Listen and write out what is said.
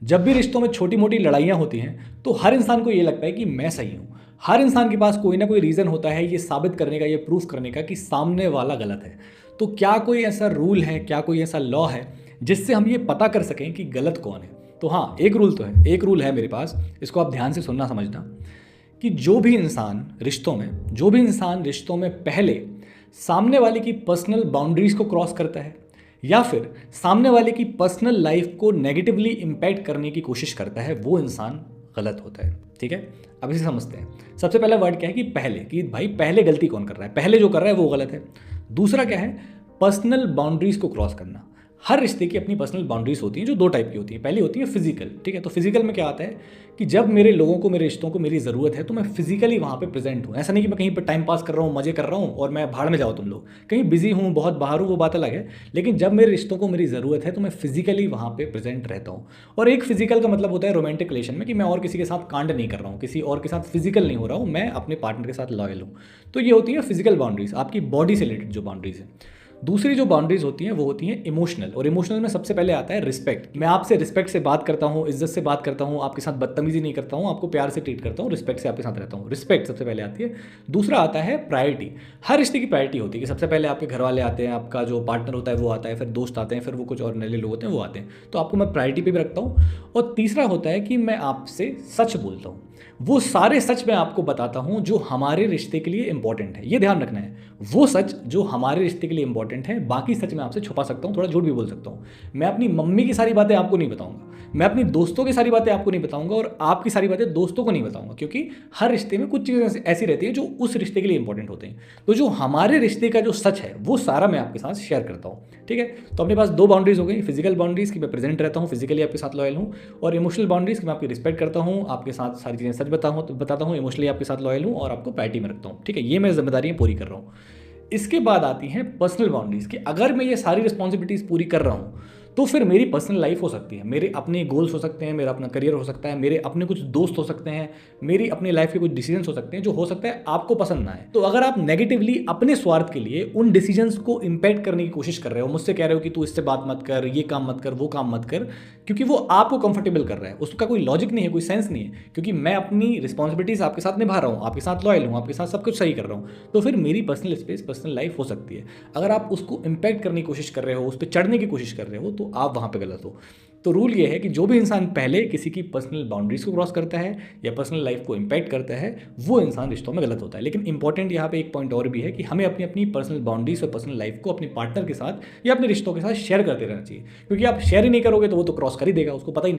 जब भी रिश्तों में छोटी मोटी लड़ाइयाँ होती हैं तो हर इंसान को ये लगता है कि मैं सही हूँ। हर इंसान के पास कोई ना कोई रीज़न होता है ये साबित करने का, ये प्रूफ करने का कि सामने वाला गलत है। तो क्या कोई ऐसा रूल है, क्या कोई ऐसा लॉ है जिससे हम ये पता कर सकें कि गलत कौन है? तो हाँ, एक रूल तो है, एक रूल है मेरे पास। इसको आप ध्यान से सुनना, समझना कि जो भी इंसान रिश्तों में पहले सामने वाले की पर्सनल बाउंड्रीज़ को क्रॉस करता है या फिर सामने वाले की पर्सनल लाइफ को नेगेटिवली इम्पैक्ट करने की कोशिश करता है, वो इंसान गलत होता है। ठीक है, अब इसे समझते हैं। सबसे पहला वर्ड क्या है कि पहले, कि भाई पहले गलती कौन कर रहा है, पहले जो कर रहा है वो गलत है। दूसरा क्या है, पर्सनल बाउंड्रीज को क्रॉस करना। हर रिश्ते की अपनी पर्सनल बाउंड्रीज होती हैं जो दो टाइप की होती हैं। पहली होती है फिजिकल, ठीक है, तो फिजिकल में क्या आता है कि जब मेरे लोगों को, मेरे रिश्तों को मेरी ज़रूरत है तो मैं फिजिकली वहाँ पे प्रेजेंट हूँ। ऐसा नहीं कि मैं कहीं पर टाइम पास कर रहा हूँ, मजे कर रहा हूँ और मैं भाड़ में जाओ तुम लोग, कहीं बिजी हूँ, बहुत बाहर हूँ, वो बात अलग है। लेकिन जब मेरे रिश्तों को मेरी ज़रूरत है तो मैं फिजिकली वहाँ पे प्रेजेंट रहता हूँ। और एक फिजिकल का मतलब होता है रोमांटिक रिलेशन में कि मैं और किसी के साथ कांड नहीं कर रहा हूँ, किसी और के साथ फिजिकल नहीं हो रहा हूँ, मैं अपने पार्टनर के साथ लॉयल हूँ। तो ये होती है फिजिकल बाउंड्रीज, आपकी बॉडी से रिलेटेड जो बाउंड्रीज है। दूसरी जो बाउंड्रीज होती हैं वो होती हैं इमोशनल, और इमोशनल में सबसे पहले आता है रिस्पेक्ट। मैं आपसे रिस्पेक्ट से बात करता हूँ, इज्जत से बात करता हूँ, आपके साथ बदतमीजी नहीं करता हूँ, आपको प्यार से ट्रीट करता हूँ, रिस्पेक्ट से आपके साथ रहता हूँ। रिस्पेक्ट सबसे पहले आती है। दूसरा आता है प्रायोरिटी। हर रिश्ते की प्रायोरिटी होती है कि सबसे पहले आपके घर वाले आते हैं, आपका जो पार्टनर होता है वो आता है, फिर दोस्त आते हैं, फिर वो कुछ और नए लोग होते हैं वो आते हैं, तो आपको मैं प्रायोरिटी पे भी रखता हूँ। और तीसरा होता है कि मैं आपसे सच बोलता हूँ, वो सारे सच मैं आपको बताता हूं जो हमारे रिश्ते के लिए इंपॉर्टेंट है। ये ध्यान रखना है, वो सच जो हमारे रिश्ते के लिए इंपॉर्टेंट है। बाकी सच मैं आपसे छुपा सकता हूं, थोड़ा झूठ भी बोल सकता हूं। मैं अपनी मम्मी की सारी बातें आपको नहीं बताऊंगा, मैं अपनी दोस्तों की सारी बातें आपको नहीं बताऊंगा, और आपकी सारी बातें दोस्तों को नहीं बताऊंगा, क्योंकि हर रिश्ते में कुछ चीज़ें ऐसी रहती हैं जो उस रिश्ते के लिए इंपॉर्टेंट होते हैं। तो जो हमारे रिश्ते का जो सच है वो सारा मैं आपके साथ शेयर करता हूँ। ठीक है, तो अपने पास दो बाउंड्रीज हो गई, फिजिकल बाउंड्रीज कि मैं प्रेजेंट रहता हूँ, फिजिकली आपके साथ लॉयल हूँ, और इमोशनल बाउंड्रीज कि मैं आपकी रिस्पेक्ट करता हूँ, आपके साथ सारी चीज़ें सच बताता हूँ, इमोशनली आपके साथ लॉयल हूँ और आपको पैरिटी में रखता हूँ। ठीक है, ये मैं जिम्मेदारियाँ पूरी कर रहा हूँ। इसके बाद आती हैं पर्सनल बाउंड्रीज कि अगर मैं ये सारी रिस्पॉन्सिबिलिटीज़ पूरी कर रहा हूँ तो फिर मेरी पर्सनल लाइफ हो सकती है, मेरे अपने गोल्स हो सकते हैं, मेरा अपना करियर हो सकता है, मेरे अपने कुछ दोस्त हो सकते हैं, मेरी अपनी लाइफ के कुछ डिसीजंस हो सकते हैं जो हो सकता है आपको पसंद ना आए। तो अगर आप नेगेटिवली अपने स्वार्थ के लिए उन डिसीजंस को इम्पैक्ट करने की कोशिश कर रहे हो, मुझसे कह रहे हो कि तू इससे बात मत कर, ये काम मत कर, वो काम मत कर, क्योंकि वो आपको कंफर्टेबल कर रहा है, उसका कोई लॉजिक नहीं है, कोई सेंस नहीं है, क्योंकि मैं अपनी रिस्पॉन्सिबिलिटीज आपके साथ निभा रहा हूँ, आपके साथ लॉयल हूँ, आपके साथ सब कुछ सही कर रहा हूँ, तो फिर मेरी पर्सनल स्पेस, पर्सनल लाइफ हो सकती है। अगर आप उसको इम्पैक्ट करने की कोशिश कर रहे हो, उस पर चढ़ने की कोशिश कर रहे हो, तो आप वहाँ पर गलत हो। तो रूल ये है कि जो भी इंसान पहले किसी की पर्सनल बाउंड्रीज को क्रॉस करता है या पर्सनल लाइफ को इम्पैक्ट करता है, वो इंसान रिश्तों में गलत होता है। लेकिन इंपॉर्टेंट यहाँ पे एक पॉइंट और भी है कि हमें अपनी अपनी पर्सनल बाउंड्रीज और पर्सनल लाइफ को अपने पार्टनर के साथ या अपने रिश्तों के साथ शेयर करते रहना चाहिए, क्योंकि आप शेयर ही नहीं करोगे तो वो तो क्रॉस कर ही देगा, उसको पता ही